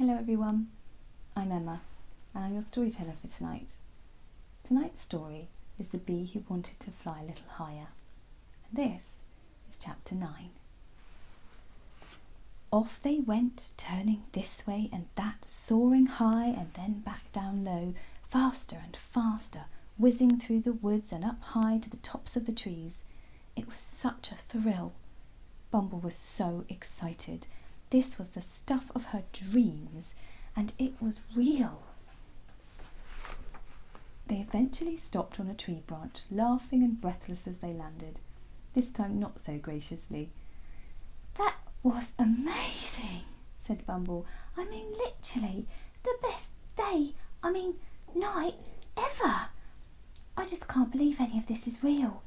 Hello everyone, I'm Emma and I'm your storyteller for tonight. Tonight's story is The Bee Who Wanted to Fly a Little Higher, and this is Chapter 9. Off they went, turning this way and that, soaring high and then back down low, faster and faster, whizzing through the woods and up high to the tops of the trees. It was such a thrill. Bumble was so excited. This was the stuff of her dreams, and it was real. They eventually stopped on a tree branch, laughing and breathless as they landed, this time not so graciously. "That was amazing," said Bumble. "I mean, literally, the best day, night ever. I just can't believe any of this is real."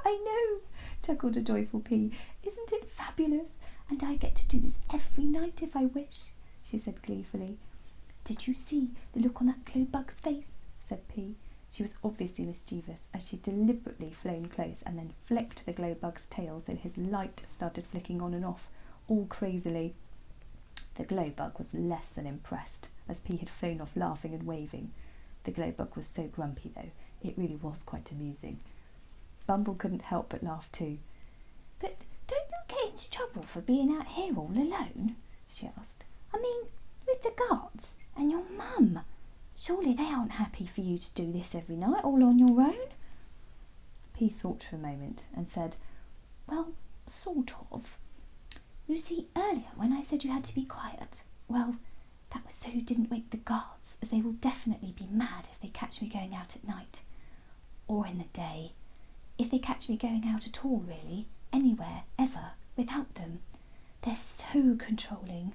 "I know," chuckled a joyful Pea. "Isn't it fabulous? And I get to do this every night if I wish," she said gleefully. "Did you see the look on that glowbug's face?" said Pea. She was obviously mischievous, as she deliberately flown close and then flicked the glowbug's tail so his light started flicking on and off, all crazily. The glowbug was less than impressed, as Pea had flown off laughing and waving. The glowbug was so grumpy, though, it really was quite amusing. Bumble couldn't help but laugh too. "But don't you get into trouble for being out here all alone?" she asked. "With the guards and your mum. Surely they aren't happy for you to do this every night all on your own?" Pea thought for a moment and said, "Well, sort of. You see, earlier when I said you had to be quiet, well, that was so you didn't wake the guards, as they will definitely be mad if they catch me going out at night. Or in the day. If they catch me going out at all, really, anywhere, ever, without them. They're so controlling.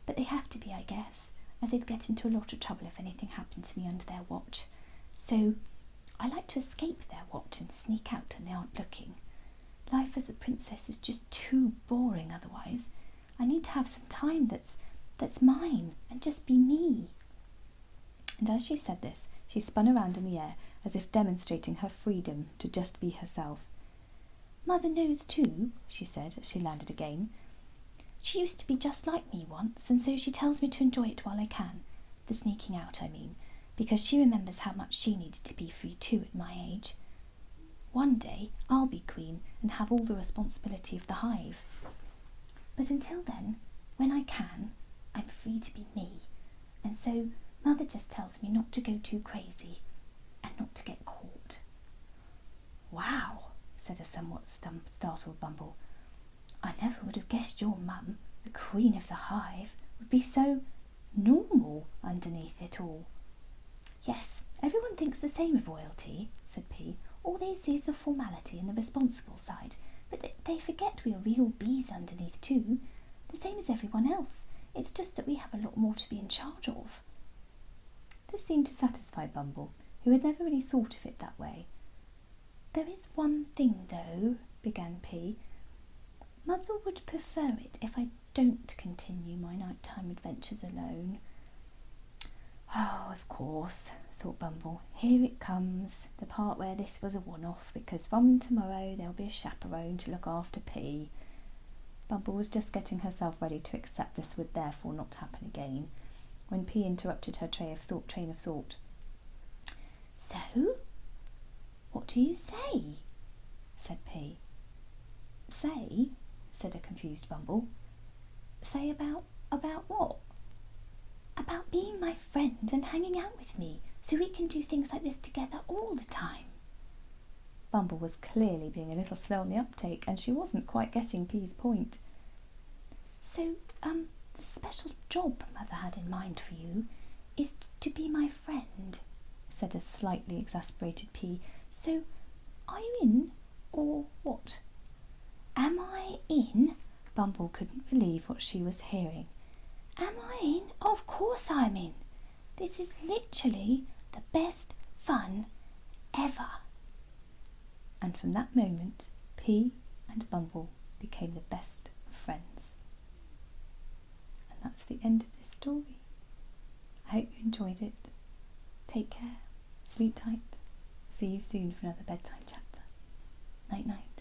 But they have to be, I guess, as they'd get into a lot of trouble if anything happened to me under their watch. So I like to escape their watch and sneak out when they aren't looking. Life as a princess is just too boring otherwise. I need to have some time that's mine and just be me." And as she said this, she spun around in the air as if demonstrating her freedom to just be herself. "Mother knows too," she said as she landed again. "She used to be just like me once, and so she tells me to enjoy it while I can. The sneaking out, because she remembers how much she needed to be free too at my age. One day I'll be queen and have all the responsibility of the hive. But until then, when I can, I'm free to be me. And so Mother just tells me not to go too crazy and not to get caught." "Wow," said a somewhat startled Bumble. "I never would have guessed your mum, the queen of the hive, would be so normal underneath it all." "Yes, everyone thinks the same of royalty," said Pea. "All they see is the formality and the responsible side, but they forget we are real bees underneath too, the same as everyone else. It's just that we have a lot more to be in charge of." This seemed to satisfy Bumble, who had never really thought of it that way. "There is one thing, though," began Pea. "Mother would prefer it if I don't continue my nighttime adventures alone." "Oh, of course," thought Bumble. "Here it comes, the part where this was a one-off, because from tomorrow there'll be a chaperone to look after Pea." Bumble was just getting herself ready to accept this would therefore not happen again, when Pea interrupted her train of thought. "So, what do you say?" said Pea. "Say?" said a confused Bumble. "Say about what?" "About being my friend and hanging out with me, so we can do things like this together all the time." Bumble was clearly being a little slow on the uptake, and she wasn't quite getting Pea's point. "So, the special job Mother had in mind for you is to be my friend," said a slightly exasperated Pea. "So, are you in, or what?" "Am I in?" Bumble couldn't believe what she was hearing. "Am I in? Of course I'm in. This is literally the best fun ever." And from that moment, Pea and Bumble became the best of friends. And that's the end of this story. I hope you enjoyed it. Take care, sleep tight. See you soon for another bedtime chapter. Night night.